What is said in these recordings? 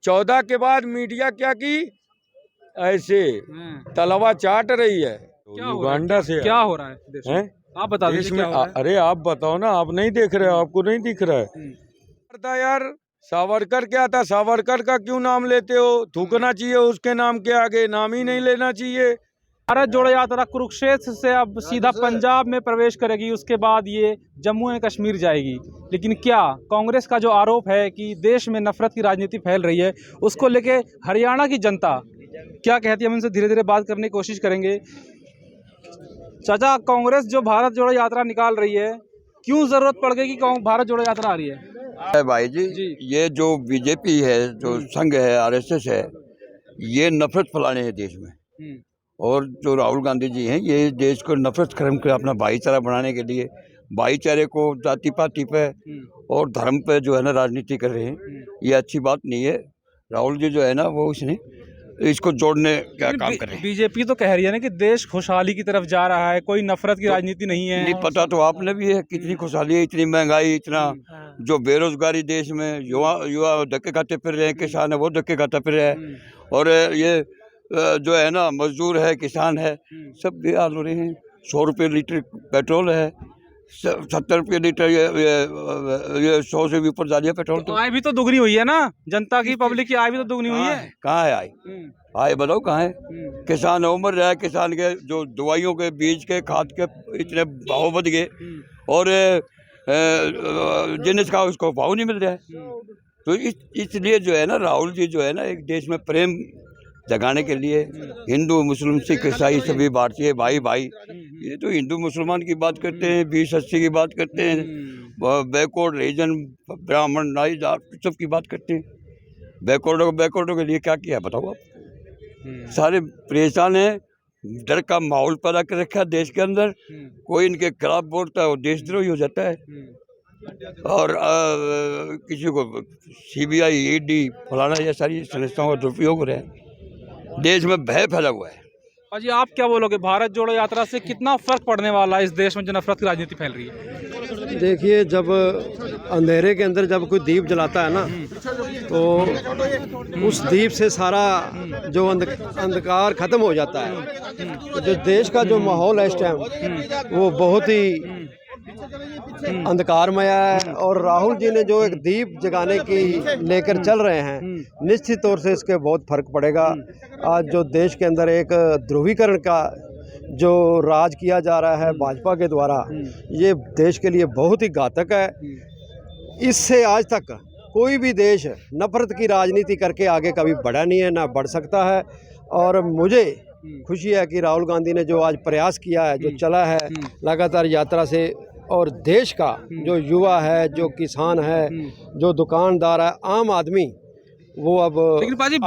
14 के बाद मीडिया क्या की, ऐसे तलवा चाट रही है। युगांडा से क्या हो रहा है देश में? आप बता देश दीजिए में क्या हो रहा है? अरे आप बताओ ना, आप नहीं देख रहे हो, आपको नहीं दिख रहा है? था यार, सावरकर क्या था, सावरकर का क्यों नाम लेते हो? थूकना चाहिए उसके नाम के आगे, नाम ही नहीं लेना चाहिए। भारत जोड़ो यात्रा कुरुक्षेत्र से अब सीधा पंजाब में प्रवेश करेगी, उसके बाद ये जम्मू एंड कश्मीर जाएगी। लेकिन क्या कांग्रेस का जो आरोप है कि देश में नफरत की राजनीति फैल रही है, उसको लेके हरियाणा की जनता क्या कहती है, हम इनसे धीरे धीरे बात करने की कोशिश करेंगे। चाचा, कांग्रेस जो भारत जोड़ो यात्रा निकाल रही है, क्यों जरूरत पड़ गई कि भारत जोड़ो यात्रा आ रही है? भाई जी, ये जो बीजेपी है, जो संघ है, आरएसएस है, ये नफरत फैलाने हैं देश में। और जो राहुल गांधी जी हैं, ये देश को नफरत खत्म कर अपना भाईचारा बनाने के लिए, भाईचारे को जाति पाति पे और धर्म पे जो है ना राजनीति कर रहे हैं। ये अच्छी बात नहीं है। राहुल जी जो है ना, वो इसने इसको जोड़ने का काम कर रहे हैं। बीजेपी तो कह रही है ना कि देश खुशहाली की तरफ जा रहा है, कोई नफरत की राजनीति नहीं है। नहीं पता तो आपने भी है, कितनी खुशहाली है, इतनी महंगाई, इतना जो बेरोजगारी देश में, युवा धक्के खाते फिर रहे हैं, किसान है वो धक्के खाता फिर रहे हैं, और ये जो है ना मजदूर है, किसान है, सब बेहाल हो रहे हैं। 100 रुपये लीटर पेट्रोल है, 70 रुपये लीटर ये 100 से भी ऊपर जा रही है पेट्रोल। तो आय भी तो दुगनी हुई है ना, जनता की, पब्लिक की आय भी तो दुगनी हुई है। कहाँ है आय? आय बताओ कहाँ है? किसान उमर रहा है, किसान के जो दवाइयों के, बीज के, खाद के इतने भाव बढ़ गए, और जिन्हें का उसको भाव नहीं मिल रहा है। तो इसलिए जो है ना, राहुल जी जो है ना, एक देश में प्रेम जगाने के लिए हिंदू, मुस्लिम, सिख, ईसाई सभी भारतीय भाई भाई, ये तो हिंदू मुसलमान की बात करते हैं, 20-80 की बात करते हैं, बैकवर्ड रीजन, ब्राह्मण, नाई, जाट, सब की बात करते हैं। बैकवर्डों के लिए क्या किया बताओ आप? सारे परेशान हैं, डर का माहौल पैदा कर रखा है देश के अंदर। कोई इनके खिलाफ बोलता है वो देशद्रोही हो जाता है, और किसी को सीबीआई, ईडी, फलाना, ये सारी संस्थाओं का दुरुपयोग हो रहा है। देश में भय फैला हुआ है। अजी, आप क्या बोलोगे, भारत जोड़ो यात्रा से कितना फर्क पड़ने वाला है इस देश में जो नफरत की राजनीति फैल रही है? देखिए, जब अंधेरे के अंदर जब कोई दीप जलाता है ना, तो उस दीप से सारा जो अंधकार खत्म हो जाता है। तो जो देश का जो माहौल है इस टाइम, वो बहुत ही अंधकारमय है, और राहुल जी ने जो एक दीप जगाने की लेकर चल रहे हैं, निश्चित तौर से इसके बहुत फर्क पड़ेगा। आज जो देश के अंदर एक ध्रुवीकरण का जो राज किया जा रहा है भाजपा के द्वारा, ये देश के लिए बहुत ही घातक है। इससे आज तक कोई भी देश नफरत की राजनीति करके आगे कभी बढ़ा नहीं है, ना बढ़ सकता है। और मुझे खुशी है कि राहुल गांधी ने जो आज प्रयास किया है, जो चला है लगातार यात्रा से, और देश का जो युवा है, जो किसान है, जो दुकानदार है, आम आदमी, वो अब लेकिन पाजी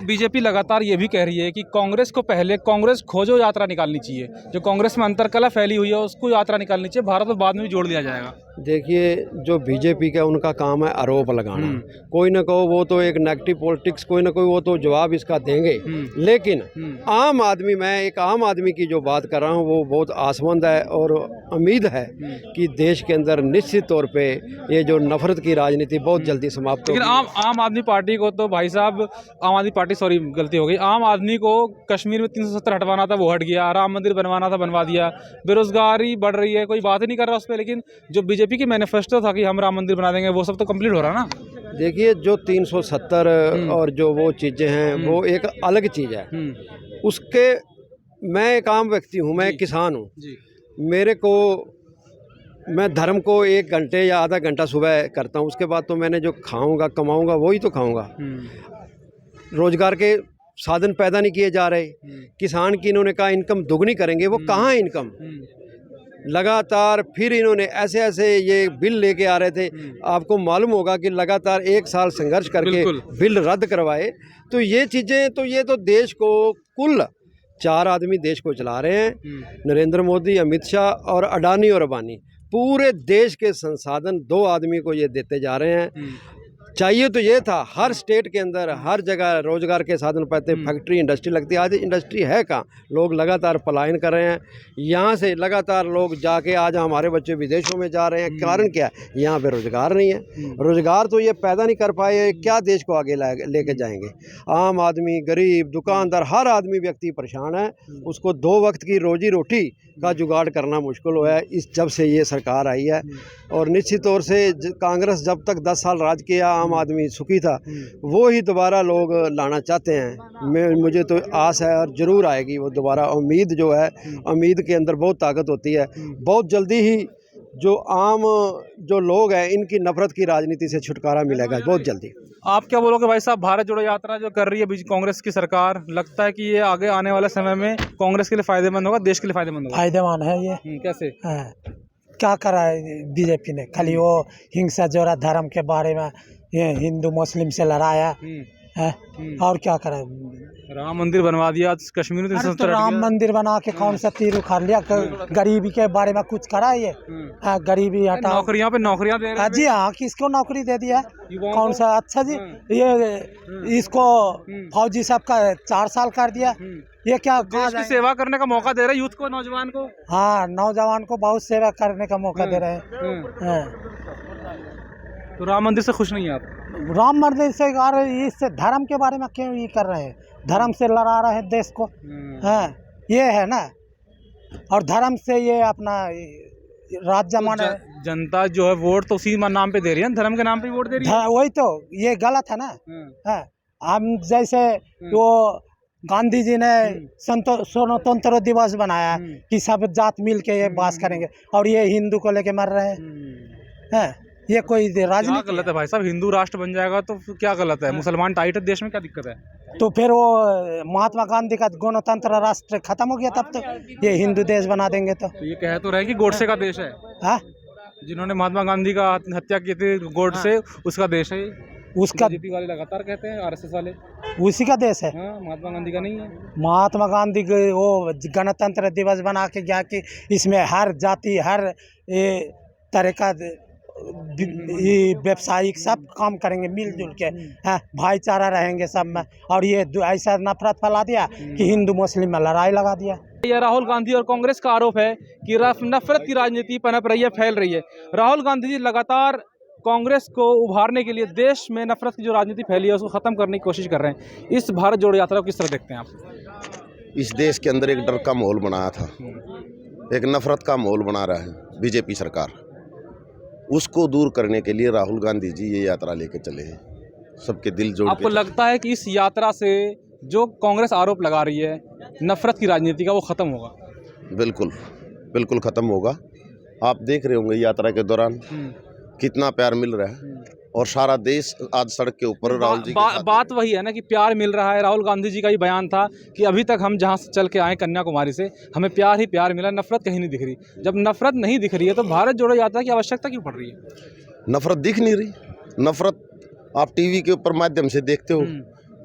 बीजेपी लगातार ये भी कह रही है कि कांग्रेस को पहले कांग्रेस खोजो यात्रा निकालनी चाहिए, जो कांग्रेस में अंतरकलह फैली हुई है उसको यात्रा निकालनी चाहिए, भारत में बाद में भी जोड़ लिया जाएगा। देखिए, जो बीजेपी का उनका काम है आरोप लगाना, कोई ना कोई वो तो एक नेगेटिव पॉलिटिक्स, कोई ना कोई वो तो जवाब इसका देंगे। लेकिन आम आदमी, मैं एक आम आदमी की जो बात कर रहा हूँ, वो बहुत आसमंद है, और उम्मीद है कि देश के अंदर निश्चित तौर पे ये जो नफरत की राजनीति बहुत जल्दी समाप्त होगी। लेकिन आम आदमी पार्टी को तो भाई साहब, आम आदमी पार्टी, सॉरी गलती हो गई, आम आदमी को कश्मीर में 370 हटवाना था, वो हट गया, राम मंदिर बनवाना था, बनवा दिया, बेरोजगारी बढ़ रही है, कोई बात ही नहीं कर रहा उस पर। लेकिन जो बीजेपी की मैनिफेस्टो था कि हम राम मंदिर बना देंगे, वो सब तो कंप्लीट हो रहा ना। देखिए, जो 370 और जो वो चीज़ें हैं, वो एक अलग चीज़ है। उसके, मैं एक आम व्यक्ति हूँ, मैं एक किसान हूँ, मेरे को, मैं धर्म को 1 घंटे या आधा घंटा सुबह करता हूँ, उसके बाद तो मैंने जो खाऊंगा, कमाऊंगा, वही तो खाऊंगा। रोजगार के साधन पैदा नहीं किए जा रहे। किसान की इन्होंने कहा इनकम दुगनी करेंगे, वो कहाँ इनकम? लगातार फिर इन्होंने ऐसे ऐसे ये बिल लेके आ रहे थे। आपको मालूम होगा कि लगातार 1 साल संघर्ष करके बिल रद्द करवाए। तो ये चीज़ें, तो ये तो देश को, कुल 4 आदमी देश को चला रहे हैं, नरेंद्र मोदी, अमित शाह और अडानी और अंबानी। पूरे देश के संसाधन 2 आदमी को ये देते जा रहे हैं। चाहिए तो ये था, हर स्टेट के अंदर हर जगह रोजगार के साधन पाते, फैक्ट्री इंडस्ट्री लगती है। आज इंडस्ट्री है कहाँ? लोग लगातार पलायन कर रहे हैं यहाँ से, लगातार लोग जाके आज हमारे बच्चे विदेशों में जा रहे हैं। कारण क्या है? यहाँ पे रोजगार नहीं है। रोजगार तो ये पैदा नहीं कर पाए, क्या देश को आगे लेके जाएंगे? आम आदमी, गरीब, दुकानदार, हर आदमी व्यक्ति परेशान है। उसको 2 वक्त की रोजी रोटी का जुगाड़ करना मुश्किल हुआ है इस जब से ये सरकार आई है। और निश्चित तौर से कांग्रेस जब तक 10 साल राज किया, आम आदमी सुखी था, वो ही दोबारा लोग लाना चाहते हैं। मुझे तो आस है और ज़रूर आएगी वो दोबारा। उम्मीद जो है, उम्मीद के अंदर बहुत ताकत होती है। बहुत जल्दी ही जो आम जो लोग हैं इनकी नफरत की राजनीति से छुटकारा मिलेगा बहुत जल्दी। आप क्या बोलोगे भाई साहब, भारत जोड़ो यात्रा जो कर रही है कांग्रेस की सरकार, लगता है कि ये आगे आने वाले समय में कांग्रेस के लिए फायदेमंद होगा, देश के लिए फायदेमंद होगा? फायदेमंद है ये। कैसे? क्या करा है बीजेपी ने? खाली वो हिंसा जोरा धर्म के बारे में, ये हिंदू मुस्लिम से लड़ाया है, और क्या करा? राम मंदिर बनवा दिया कश्मीर में। तो राम मंदिर बना के कौन सा तीर उखाड़ लिया? गरीबी के बारे में कुछ करा ये? गरीबी हटाओ, नौकरियां पे नौकरियां दे रहे हैं। जी हाँ, किसको नौकरी दे दिया? कौन सा? अच्छा जी, ये इसको फौजी साहब का 4 साल कर दिया। ये क्या देश की सेवा करने का मौका दे रहे हैं यूथ को, नौजवान को। हाँ, नौजवान को बहुत सेवा करने का मौका दे रहे हैं। तो राम मंदिर से खुश नहीं है आप? राम मंदिर से और इस धर्म के बारे में क्यों ये कर रहे हैं? धर्म से लड़ा रहे हैं देश को। हाँ, ये है ना। और धर्म से ये अपना राज जमाना है। जनता जो है वोट तो उसी नाम पे दे रही है, धर्म के नाम पे वोट दे रही है। वही तो, ये गलत है ना। हाँ, हम जैसे वो गांधी जी ने स्वतंत्र दिवस बनाया कि सब जात मिल के ये बात करेंगे, और ये हिंदू को लेके मर रहे हैं। ये कोई राजनीति गलत है भाई साहब? हिंदू राष्ट्र बन जाएगा तो क्या गलत है? मुसलमान टाइट है देश में, क्या दिक्कत है? तो फिर वो महात्मा गांधी का गणतंत्र राष्ट्र खत्म हो गया, तब तो ये हिंदू देश बना देंगे। तो ये कह तो रहे कि गोडसे का देश है। हाँ, जिन्होंने महात्मा गांधी का हत्या की थी, गोडसे, उसका देश है। उसका बीजेपी वाले लगातार कहते हैं, आरएसएस वाले। उसी का देश है। हाँ, महात्मा गांधी का नहीं है। महात्मा गांधी वो गणतंत्र दिवस बना के गया कि इसमें हर जाति, हर तरह का व्यवसायिक सब काम करेंगे मिलजुल के। भाईचारा रहेंगे सब में। और ये ऐसा नफरत फैला दिया कि हिंदू मुस्लिम में लड़ाई लगा दिया। यह राहुल गांधी और कांग्रेस का आरोप है कि नफरत की राजनीति पनप रही है, फैल रही है। राहुल गांधी जी लगातार कांग्रेस को उभारने के लिए देश में नफरत की जो राजनीति फैली है उसको खत्म करने की कोशिश कर रहे हैं। इस भारत जोड़ो यात्रा को किस तरह देखते हैं आप? इस देश के अंदर एक डर का माहौल बनाया था, एक नफरत का माहौल बना रहा है बीजेपी सरकार। उसको दूर करने के लिए राहुल गांधी जी ये यात्रा लेके चले हैं, सबके दिल जोड़। आपको लगता है कि इस यात्रा से जो कांग्रेस आरोप लगा रही है नफरत की राजनीति का, वो खत्म होगा? बिल्कुल बिल्कुल ख़त्म होगा। आप देख रहे होंगे यात्रा के दौरान कितना प्यार मिल रहा है, और सारा देश आज सड़क के ऊपर राहुल जी बात वही है ना कि प्यार मिल रहा है। राहुल गांधी जी का ही बयान था कि अभी तक हम जहां से चल के आए कन्याकुमारी से, हमें प्यार ही प्यार मिला, नफरत कहीं नहीं दिख रही। जब नफरत नहीं दिख रही है तो भारत जोड़ो यात्रा की आवश्यकता क्यों पड़ रही है? नफरत दिख नहीं रही। नफरत आप टीवी के ऊपर माध्यम से देखते हो,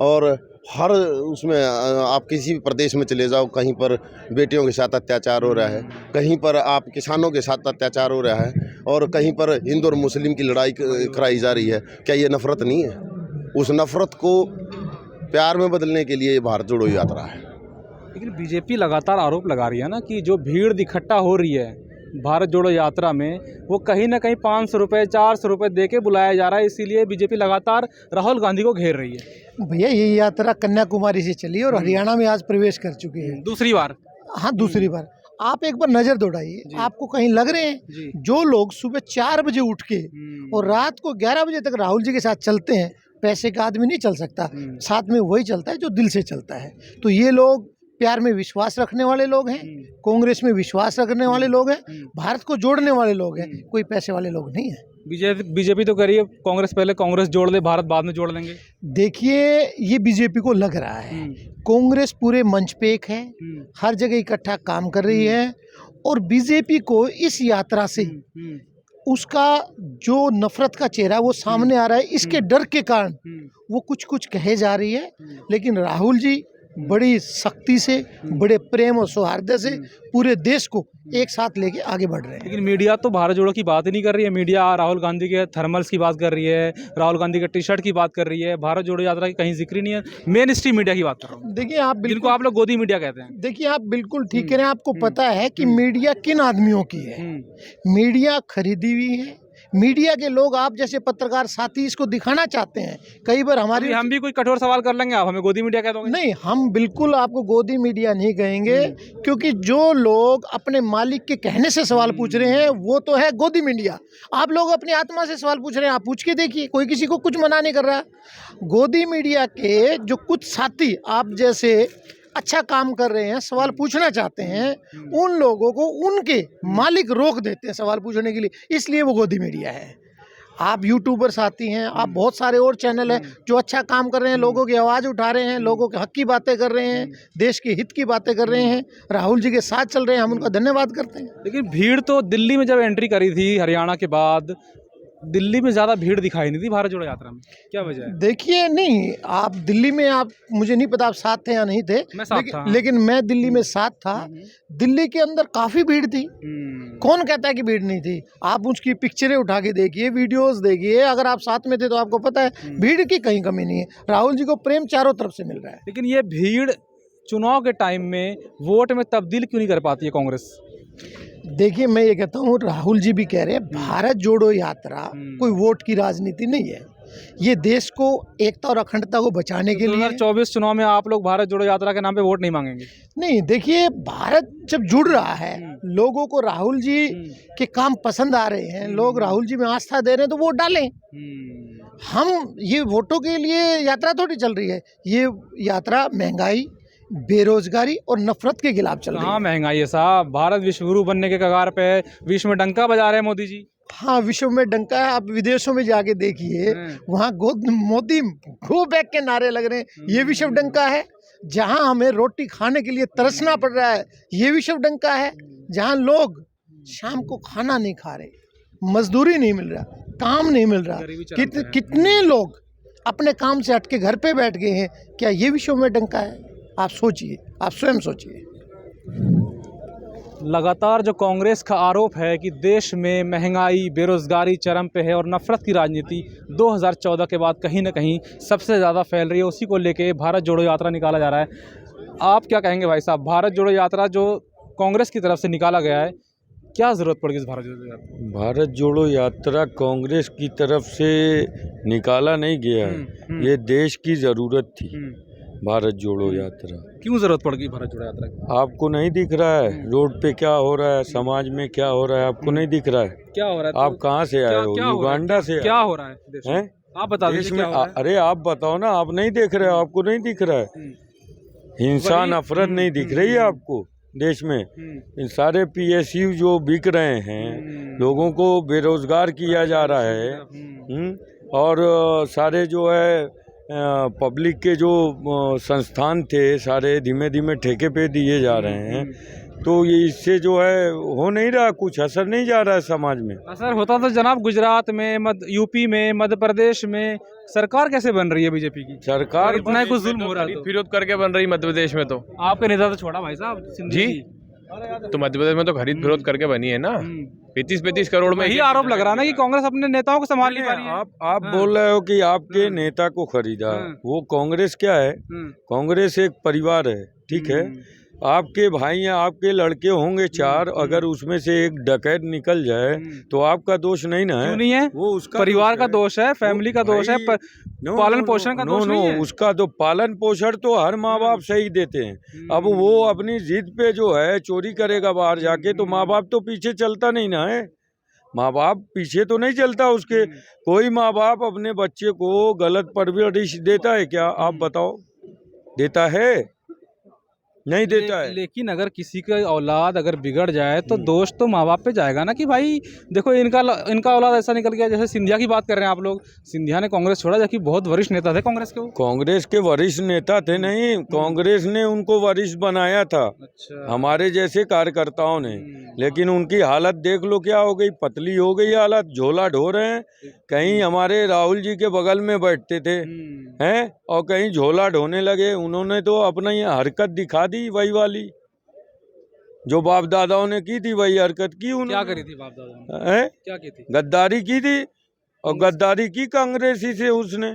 और हर उसमें आप किसी भी प्रदेश में चले जाओ, कहीं पर बेटियों के साथ अत्याचार हो रहा है, कहीं पर आप किसानों के साथ अत्याचार हो रहा है, और कहीं पर हिंदू और मुस्लिम की लड़ाई कराई जा रही है। क्या ये नफरत नहीं है? उस नफरत को प्यार में बदलने के लिए ये भारत जोड़ो यात्रा है। लेकिन बीजेपी लगातार आरोप लगा रही है ना कि जो भीड़ इकट्ठा हो रही है भारत जोड़ो यात्रा में, वो कहीं ना कहीं 500 रुपये 400 रुपये दे के बुलाया जा रहा है। इसीलिए बीजेपी लगातार राहुल गांधी को घेर रही है। भैया ये यात्रा कन्याकुमारी से चली और हरियाणा में आज प्रवेश कर चुकी है दूसरी बार। हाँ, दूसरी बार। आप एक बार नजर दौड़ाइए, आपको कहीं लग रहे हैं जो लोग सुबह 4 बजे उठ के और रात को 11 बजे तक राहुल जी के साथ चलते हैं, पैसे का आदमी नहीं चल सकता, साथ में वही चलता है जो दिल से चलता है। तो ये लोग प्यार में विश्वास रखने वाले लोग हैं, कांग्रेस में विश्वास रखने वाले लोग हैं, भारत को जोड़ने वाले लोग हैं, कोई पैसे वाले लोग नहीं हैं। बीजेपी तो कह रही है कांग्रेस पहले कांग्रेस जोड़ ले, भारत बाद में जोड़ लेंगे। देखिए, ये बीजेपी को लग रहा है कांग्रेस पूरे मंच पे एक है, हर जगह इकट्ठा काम कर रही है, और बीजेपी को इस यात्रा से उसका जो नफरत का चेहरा वो सामने आ रहा है। इसके डर के कारण वो कुछ कहे जा रही है, लेकिन राहुल जी बड़ी सख्ती से, बड़े प्रेम और सौहार्द से पूरे देश को एक साथ लेके आगे बढ़ रहे हैं। लेकिन मीडिया तो भारत जोड़ो की बात ही नहीं कर रही है। मीडिया राहुल गांधी के थर्मल्स की बात कर रही है, राहुल गांधी के टी शर्ट की बात कर रही है, भारत जोड़ो यात्रा की कहीं जिक्र ही नहीं है। मेन स्ट्रीम मीडिया की बात कर रहा हूँ, देखिए आप जिनको बिल्कुल आप लोग गोदी मीडिया कहते हैं। देखिए आप बिल्कुल ठीक कह रहे हैं। आपको पता है कि मीडिया किन आदमियों की है। मीडिया खरीदी हुई है। मीडिया के लोग, आप जैसे पत्रकार साथी, इसको दिखाना चाहते हैं। कई बार हमारी, हम भी कोई कठोर सवाल कर लेंगे, आप हमें गोदी मीडिया कह दोगे? नहीं, हम बिल्कुल आपको गोदी मीडिया नहीं कहेंगे, क्योंकि जो लोग अपने मालिक के कहने से सवाल पूछ रहे हैं वो तो है गोदी मीडिया। आप लोग अपनी आत्मा से सवाल पूछ रहे हैं, आप पूछ के देखिए, कोई किसी को कुछ मना नहीं कर रहा। गोदी मीडिया के जो कुछ साथी आप जैसे अच्छा काम कर रहे हैं, सवाल पूछना चाहते हैं, उन लोगों को उनके मालिक रोक देते हैं सवाल पूछने के लिए, इसलिए वो गोदी मीडिया है। आप यूट्यूबर साथी हैं, आप बहुत सारे और चैनल हैं जो अच्छा काम कर रहे हैं, लोगों की आवाज़ उठा रहे हैं, लोगों के हक की बातें कर रहे हैं, देश के हित की बातें कर रहे हैं, राहुल जी के साथ चल रहे हैं, हम उनका धन्यवाद करते हैं। लेकिन भीड़ तो दिल्ली में जब एंट्री करी थी हरियाणा के बाद, दिल्ली में ज़्यादा भीड़ दिखाई नहीं दी भारत जोड़ो यात्रा में, क्या वजह है? देखिए, नहीं, आप दिल्ली में, आप, मुझे नहीं पता आप साथ थे या नहीं थे, मैं साथ था। लेकिन मैं दिल्ली में साथ था। दिल्ली के अंदर काफ़ी भीड़ थी। कौन कहता है कि भीड़ नहीं थी? आप उसकी पिक्चरें उठा के देखिए, वीडियोस देखिए, अगर आप साथ में थे तो आपको पता है भीड़ की कहीं कमी नहीं है। राहुल जी को प्रेम चारों तरफ से मिल रहा है। लेकिन ये भीड़ चुनाव के टाइम में वोट में तब्दील क्यों नहीं कर पाती है कांग्रेस? देखिए, मैं ये कहता हूँ, राहुल जी भी कह रहे हैं, भारत जोड़ो यात्रा कोई वोट की राजनीति नहीं है। ये देश को एकता और अखंडता को बचाने के लिए। 2024 चुनाव में आप लोग भारत जोड़ो यात्रा के नाम पे वोट नहीं मांगेंगे? नहीं, देखिए, भारत जब जुड़ रहा है, लोगों को राहुल जी के काम पसंद आ रहे हैं, लोग राहुल जी में आस्था दे रहे हैं, तो वोट डालें। हम ये वोटों के लिए यात्रा थोड़ी चल रही है। ये यात्रा महंगाई, बेरोजगारी और नफरत के खिलाफ चल रही है। हाँ, महंगाई है साहब, भारत विश्व गुरु बनने के कगार पे है, विश्व में डंका बजा रहे हैं मोदी जी। हाँ, विश्व में डंका है। आप विदेशों में जाके देखिए, वहाँ मोदी गो बैक के नारे लग रहे हैं, ये विश्व डंका है। जहाँ हमें रोटी खाने के लिए तरसना पड़ रहा है, ये विश्व डंका है। जहाँ लोग शाम को खाना नहीं खा रहे, मजदूरी नहीं मिल रहा, काम नहीं मिल रहा, कितने लोग अपने काम से हट के घर पे बैठ गए हैं, क्या ये विश्व में डंका है? आप सोचिए, आप स्वयं सोचिए। लगातार जो कांग्रेस का आरोप है कि देश में महंगाई, बेरोजगारी चरम पे है और नफरत की राजनीति 2014 के बाद कहीं ना कहीं सबसे ज़्यादा फैल रही है, उसी को लेके भारत जोड़ो यात्रा निकाला जा रहा है। आप क्या कहेंगे भाई साहब, भारत जोड़ो यात्रा जो कांग्रेस की तरफ से निकाला गया है, क्या ज़रूरत पड़ेगी इस भारत जोड़ो यात्रा? भारत जोड़ो यात्रा कांग्रेस की तरफ से निकाला नहीं गया है, ये देश की ज़रूरत थी। भारत जोड़ो यात्रा क्यों ज़रूरत पड़ गई भारत जोड़ो यात्रा की? आपको नहीं दिख रहा है रोड पे क्या हो रहा है, समाज में क्या हो रहा है, आपको नहीं दिख रहा है? क्या हो रहा है? आप कहाँ से आए हो? युगांडा से? क्या हो रहा है देश में? आप बता देश दीजिए में? क्या हो रहा है? अरे आप बताओ ना, आप नहीं देख रहे हो, आपको नहीं दिख रहा है? हिंसा, नफरत नहीं दिख रही है आपको देश में? इन सारे PSU जो बिक रहे हैं, लोगों को बेरोजगार किया जा रहा है, और सारे जो है पब्लिक के जो संस्थान थे सारे धीमे धीमे ठेके पे दिए जा रहे हैं, तो ये इससे जो है हो नहीं रहा, कुछ असर नहीं जा रहा है समाज में। असर होता तो जनाब गुजरात में, यूपी में, मध्य प्रदेश में सरकार कैसे बन रही है बीजेपी की? सरकार इतना ही कुछ जुल्म हो रहा है तो। विरोध करके बन रही मध्य प्रदेश में तो। आपके नेता तो छोड़ा भाई साहब सिंधिया जी, तो मध्य प्रदेश में तो खरीद विरोध करके बनी है ना। 35-35 करोड़ में यही आरोप लग रहा है ना कि कांग्रेस अपने नेताओं को संभाल नहीं पा रही है। आप बोल रहे हो कि आपके नेता को खरीदा, वो कांग्रेस क्या है? कांग्रेस एक परिवार है, ठीक है? आपके भाई या आपके लड़के होंगे 4, अगर उसमें से एक डकैत निकल जाए तो आपका दोष नहीं ना है? क्यों नहीं है? वो उसका परिवार का दोष है, फैमिली का दोष है, पालन पोषण का दोष नहीं है। उसका तो पालन पोषण तो हर माँ बाप सही देते हैं। अब वो अपनी जिद पे जो है चोरी करेगा बाहर जाके, तो माँ बाप तो पीछे चलता नहीं ना है। माँ बाप पीछे तो नहीं चलता उसके। कोई माँ बाप अपने बच्चे को गलत परवरिश देता है क्या? आप बताओ, देता है? नहीं देता है। लेकिन अगर किसी का औलाद अगर बिगड़ जाए तो दोष तो माँ बाप पे जाएगा ना, कि भाई देखो इनका औलाद ऐसा निकल गया। जैसे सिंधिया की बात कर रहे हैं आप लोग, सिंधिया ने कांग्रेस छोड़ा, जबकि बहुत वरिष्ठ नेता थे कांग्रेस के वो। कांग्रेस के वरिष्ठ नेता थे नहीं, कांग्रेस ने उनको वरिष्ठ बनाया था, अच्छा। हमारे जैसे कार्यकर्ताओं ने। लेकिन उनकी हालत देख लो क्या हो गई, पतली हो गई हालत, झोला ढो रहे हैं। कहीं हमारे राहुल जी के बगल में बैठते थे हैं और कहीं झोला ढोने लगे। उन्होंने तो अपना ये हरकत दिखा दी, वही वाली जो बाप दादाओं ने की थी, वही हरकत की उन्होंने। क्या करी थी बाप दादा ने? हैं? क्या की थी? गद्दारी की थी, और गद्दारी की कांग्रेसी से उसने।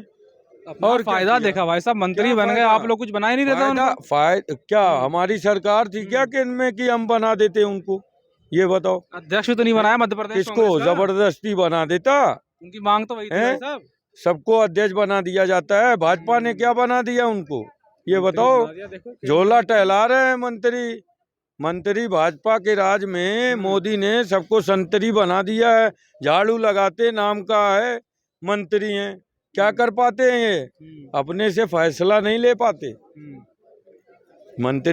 अपना और क्या फायदा किया? देखा भाई साहब, मंत्री क्या बन गए, फायदा? आप लोग कुछ बना ही नहीं देता उनको। क्या हमारी सरकार थी क्या कि इनमें कि हम बना देते उनको? ये बताओ, अध्यक्ष भी तो नहीं बनाया मध्य प्रदेश किसको कांग्रेस का। जबरदस्ती बना देता? उनकी मांग तो वही थी हैं? भाई साहब। सबको अध्यक्ष बना दिया जाता है। भाजपा ने क्या बना दिया उनको, ये बताओ? बना दिया, देखो झोला टहला रहे हैं मंत्री भाजपा के राज में। मोदी ने सबको संतरी बना दिया है, झाड़ू लगाते नाम का है, मंत्री हैं। क्या कर पाते हैं ये? अपने से फैसला नहीं ले पाते मंत्री।